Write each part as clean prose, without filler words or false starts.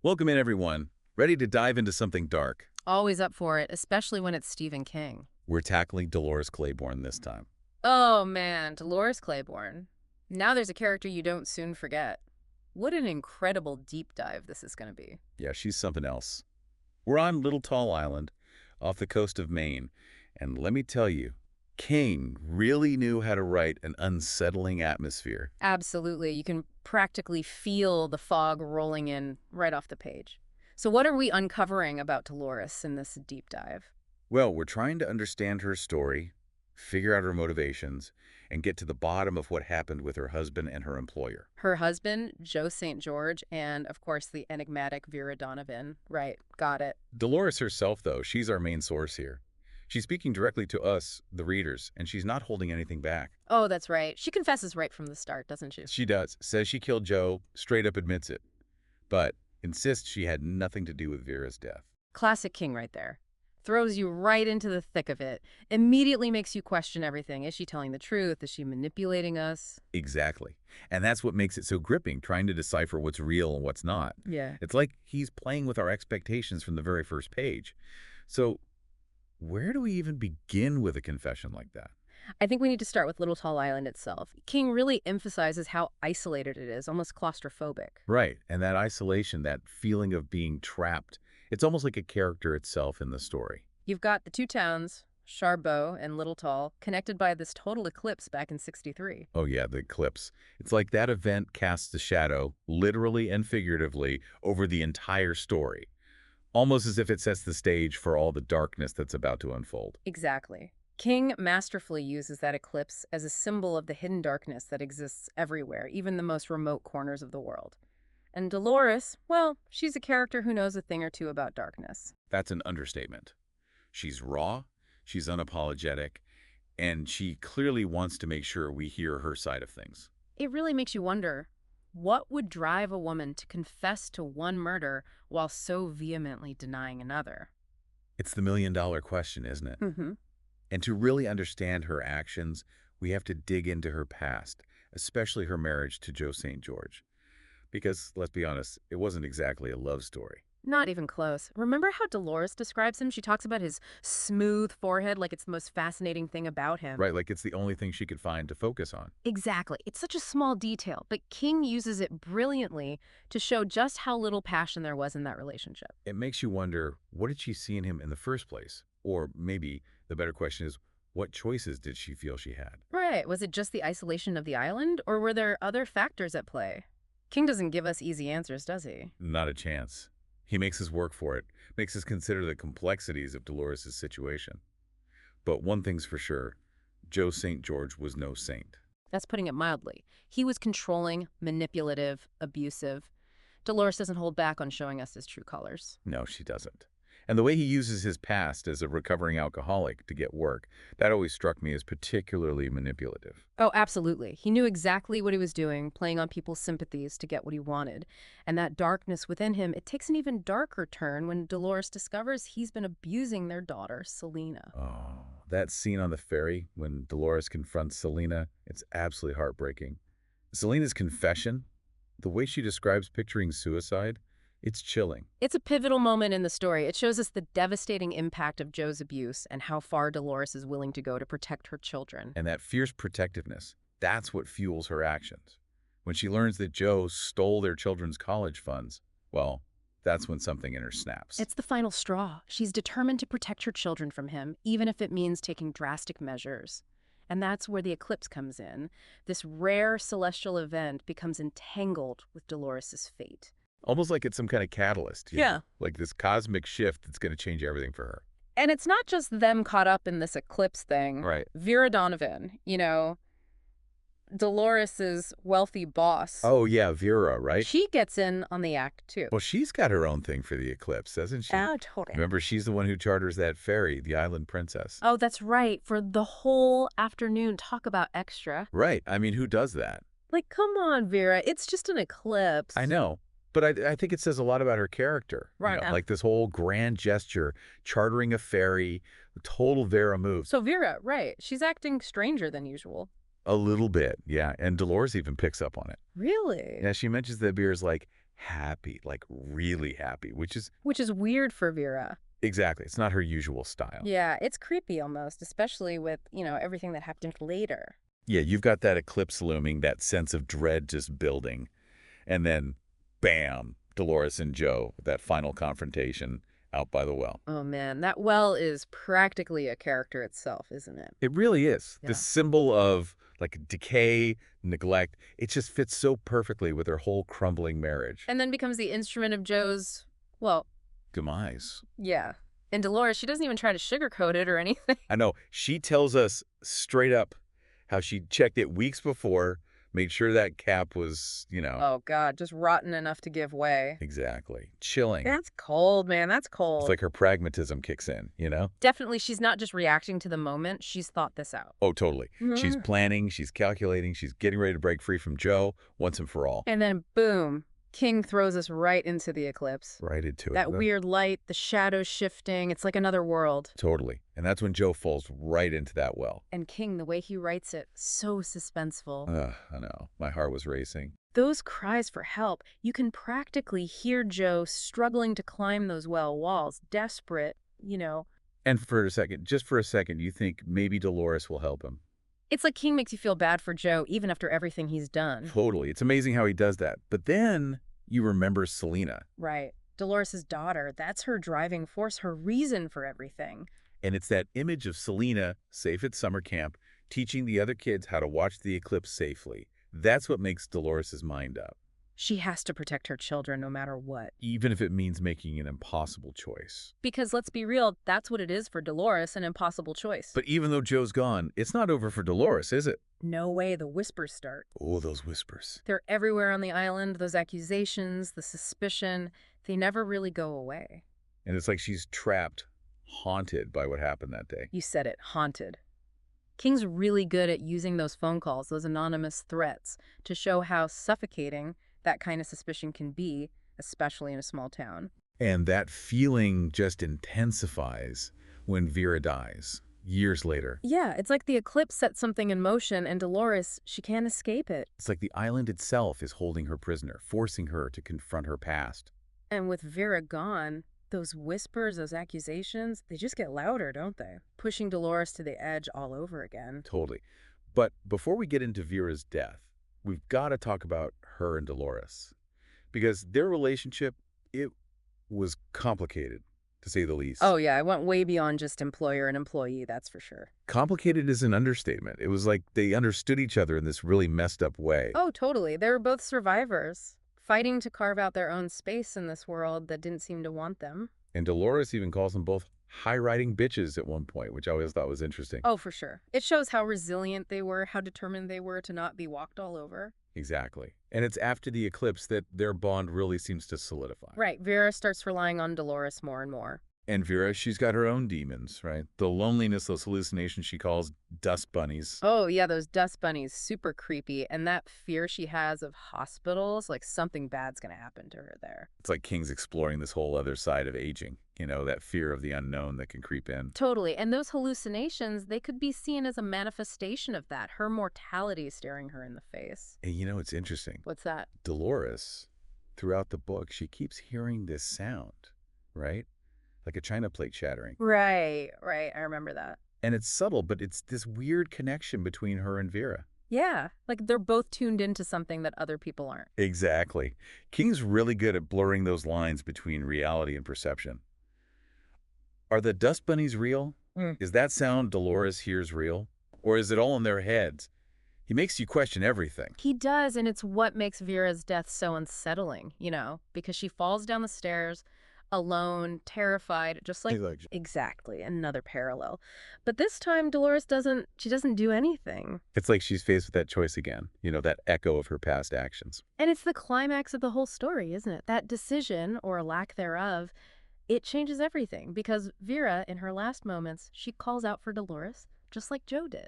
Welcome in, everyone. Ready to dive into something dark? Always up for it, especially when it's Stephen King. We're tackling Dolores Claiborne this time. Oh man, Dolores Claiborne. Now there's a character you don't soon forget. What an incredible deep dive this is going to be. Yeah, she's something else. We're on Little Tall Island off the coast of Maine, and let me tell you, King really knew how to write an unsettling atmosphere. Absolutely. You can practically feel the fog rolling in right off the page. So what are we uncovering about Dolores in this deep dive? Well, we're trying to understand her story, figure out her motivations, and get to the bottom of what happened with her husband and her employer. Her husband, Joe St. George, and of course the enigmatic Vera Donovan. Right, got it. Dolores herself, though, she's our main source here. She's speaking directly to us, the readers, and she's not holding anything back. Oh, that's right. She confesses right from the start, doesn't she? She does. Says she killed Joe, straight up admits it, but insists she had nothing to do with Vera's death. Classic King right there. Throws you right into the thick of it. Immediately makes you question everything. Is she telling the truth? Is she manipulating us? Exactly. And that's what makes it so gripping, trying to decipher what's real and what's not. Yeah. It's like he's playing with our expectations from the very first page. So where do we even begin with a confession like that? I think we need to start with Little Tall Island itself. King really emphasizes how isolated it is, almost claustrophobic. Right. And that isolation, that feeling of being trapped, it's almost like a character itself in the story. You've got the two towns, Charbeau and Little Tall, connected by this total eclipse back in '63. Oh, yeah, the eclipse. It's like that event casts a shadow, literally and figuratively, over the entire story, almost as if it sets the stage for all the darkness that's about to unfold. Exactly. King masterfully uses that eclipse as a symbol of the hidden darkness that exists everywhere, even the most remote corners of the world. And Dolores, well, she's a character who knows a thing or two about darkness. That's an understatement. She's raw, she's unapologetic, and she clearly wants to make sure we hear her side of things. It really makes you wonder, what would drive a woman to confess to one murder while so vehemently denying another? It's the million-dollar question, isn't it? Mm-hmm. And to really understand her actions, we have to dig into her past, especially her marriage to Joe St. George. Because, let's be honest, it wasn't exactly a love story. Not even close. Remember how Dolores describes him? She talks about his smooth forehead like it's the most fascinating thing about him. Right, like it's the only thing she could find to focus on. Exactly. It's such a small detail, but King uses it brilliantly to show just how little passion there was in that relationship. It makes you wonder, what did she see in him in the first place? Or maybe the better question is, what choices did she feel she had? Right. Was it just the isolation of the island, or were there other factors at play? King doesn't give us easy answers, does he? Not a chance. He makes us work for it, makes us consider the complexities of Dolores' situation. But one thing's for sure, Joe St. George was no saint. That's putting it mildly. He was controlling, manipulative, abusive. Dolores doesn't hold back on showing us his true colors. No, she doesn't. And the way he uses his past as a recovering alcoholic to get work, that always struck me as particularly manipulative. Oh, absolutely. He knew exactly what he was doing, playing on people's sympathies to get what he wanted. And that darkness within him, it takes an even darker turn when Dolores discovers he's been abusing their daughter, Selena. Oh, that scene on the ferry when Dolores confronts Selena, it's absolutely heartbreaking. Selena's confession, the way she describes picturing suicide, it's chilling. It's a pivotal moment in the story. It shows us the devastating impact of Joe's abuse and how far Dolores is willing to go to protect her children. And that fierce protectiveness, that's what fuels her actions. When she learns that Joe stole their children's college funds, well, that's when something in her snaps. It's the final straw. She's determined to protect her children from him, even if it means taking drastic measures. And that's where the eclipse comes in. This rare celestial event becomes entangled with Dolores' fate. Almost like it's some kind of catalyst. Yeah. Like this cosmic shift that's going to change everything for her. And it's not just them caught up in this eclipse thing. Right. Vera Donovan, Dolores's wealthy boss. Oh, yeah, Vera, right? She gets in on the act, too. Well, she's got her own thing for the eclipse, doesn't she? Oh, totally. Remember, she's the one who charters that ferry, the Island Princess. Oh, that's right. For the whole afternoon, talk about extra. Right. I mean, who does that? Like, come on, Vera. It's just an eclipse. I know. But I think it says a lot about her character. Right. Like this whole grand gesture, chartering a ferry, total Vera move. So Vera, right. She's acting stranger than usual. A little bit, yeah. And Dolores even picks up on it. Really? Yeah, she mentions that Vera's like, happy, like really happy, which is Which is weird for Vera. exactly, it's not her usual style. Yeah, it's creepy almost, especially with, everything that happened later. Yeah, you've got that eclipse looming, that sense of dread just building. And then, bam, Dolores and Joe, that final confrontation out by the well. Oh man, that well is practically a character itself, isn't it? It really is. The Yeah. symbol of like decay, neglect, it just fits so perfectly with their whole crumbling marriage. And then becomes the instrument of Joe's, well, Demise. yeah. And Dolores, she doesn't even try to sugarcoat it or anything. I know. She tells us straight up how she checked it weeks before, made sure that cap was. Oh God, just rotten enough to give way. Exactly. Chilling. That's cold, man. That's It's cold. like her pragmatism kicks in? Definitely, she's not just reacting to the moment. She's thought this out. Oh, totally. She's Mhm. planning, she's calculating, she's getting ready to break free from Joe once and for all. And then, boom, King throws us right into the eclipse. Right into it. That weird light, the shadows shifting. It's like another world. Totally. And that's when Joe falls right into that well. And King, the way he writes it, so suspenseful. Ugh, I know. My heart was racing. Those cries for help, you can practically hear Joe struggling to climb those well walls, desperate. And for a second, just for a second, you think maybe Dolores will help him. It's like King makes you feel bad for Joe even after everything he's done. Totally. It's amazing how he does that. But then you remember Selena. Right. Dolores' daughter, that's her driving force, her reason for everything. And it's that image of Selena, safe at summer camp, teaching the other kids how to watch the eclipse safely. That's what makes Dolores' mind up, She has to protect her children no matter what. even if it means making an impossible choice. Because let's be real, that's what it is for Dolores, an impossible choice. But even though Joe's gone, it's not over for Dolores, is it? No way the whispers start. Oh, those whispers. They're everywhere on the island, those accusations, the suspicion, they never really go away. And it's like she's trapped, haunted by what happened that day. You said it, haunted. King's really good at using those phone calls, those anonymous threats, to show how suffocating that kind of suspicion can be, especially in a small town. And that feeling just intensifies when Vera dies, years later. Yeah, it's like the eclipse set something in motion, and Dolores, she can't escape it. It's like the island itself is holding her prisoner, forcing her to confront her past. And with Vera gone, those whispers, those accusations, they just get louder, don't they? Pushing Dolores to the edge all over again. Totally. But before we get into Vera's death, we've got to talk about her and Dolores. Because their relationship, it was complicated, to say the least. Oh yeah, I went way beyond just employer and employee, that's for sure. Complicated is an understatement. It was like they understood each other in this really messed up way. Oh, totally. They were both survivors, fighting to carve out their own space in this world that didn't seem to want them. And Dolores even calls them both high-riding bitches at one point, which I always thought was interesting. Oh, for sure. It shows how resilient they were, how determined they were to not be walked all over. Exactly. And it's after the eclipse that their bond really seems to solidify. Right, Vera starts relying on Dolores more and more. And Vera, she's got her own demons, right? The loneliness, those hallucinations she calls dust bunnies. Oh, yeah, those dust bunnies, super creepy. And that fear she has of hospitals, like something bad's gonna happen to her there. It's like King's exploring this whole other side of aging, that fear of the unknown that can creep in. Totally. And those hallucinations, they could be seen as a manifestation of that, her mortality staring her in the face. And it's interesting. What's that? Dolores, throughout the book, she keeps hearing this sound, right? Like a china plate shattering. Right. I remember that. And it's subtle, but it's this weird connection between her and Vera. Yeah, like they're both tuned into something that other people aren't. Exactly. King's really good at blurring those lines between reality and perception. Are the dust bunnies real? Mm. Is that sound Dolores hears real? Or is it all in their heads? He makes you question everything. He does, and it's what makes Vera's death so unsettling, because she falls down the stairs alone, terrified, just like exactly another parallel. But this time Dolores doesn't do anything. It's like she's faced with that choice again, that echo of her past actions. And it's the climax of the whole story, isn't it? That decision, or lack thereof, it changes everything, because Vera, in her last moments, she calls out for Dolores, just like Joe did.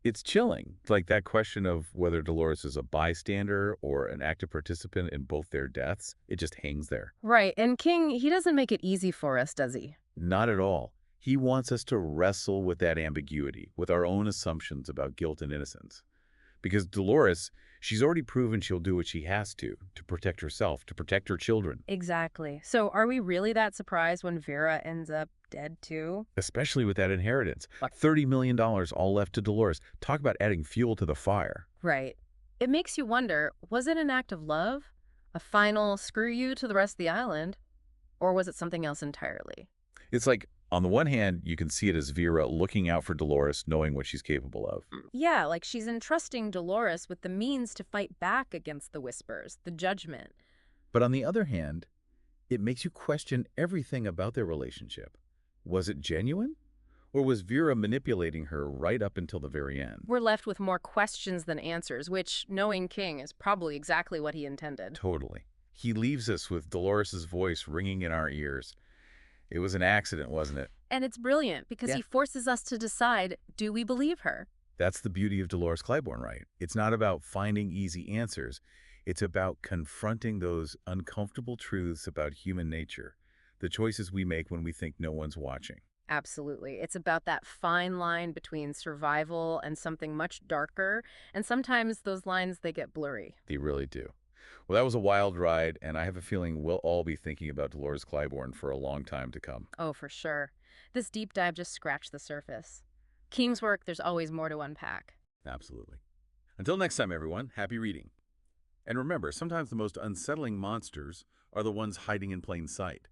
It's chilling, like that question of whether Dolores is a bystander or an active participant in both their deaths. It just hangs there. Right, and King, he doesn't make it easy for us, does he? Not at all. He wants us to wrestle with that ambiguity, with our own assumptions about guilt and innocence. Because Dolores, she's already proven she'll do what she has to protect herself, to protect her children, Exactly. So are we really that surprised when Vera ends up dead too? especially with that inheritance. Like $30 million dollars all left to Dolores. Talk about adding fuel to the fire. Right. It makes you wonder, was it an act of love? A final screw you to the rest of the island? Or was it something else entirely? It's like, on the one hand, you can see it as Vera looking out for Dolores, knowing what she's capable of. Yeah, like she's entrusting Dolores with the means to fight back against the whispers, the judgment. But on the other hand, it makes you question everything about their relationship. Was it genuine? Or was Vera manipulating her right up until the very end? We're left with more questions than answers, which, knowing King, is probably exactly what he intended. Totally. He leaves us with Dolores' voice ringing in our ears. It was an accident, wasn't it? And it's brilliant because Yeah. he forces us to decide, do we believe her? That's the beauty of Dolores Claiborne, right? It's not about finding easy answers. It's about confronting those uncomfortable truths about human nature, the choices we make when we think no one's watching. Absolutely. It's about that fine line between survival and something much darker, and sometimes those lines, they get blurry. They really do. Well, that was a wild ride, and I have a feeling we'll all be thinking about Dolores Claiborne for a long time to come. Oh, for sure. This deep dive just scratched the surface. King's work, there's always more to unpack. Absolutely. Until next time, everyone, happy reading. And remember, sometimes the most unsettling monsters are the ones hiding in plain sight.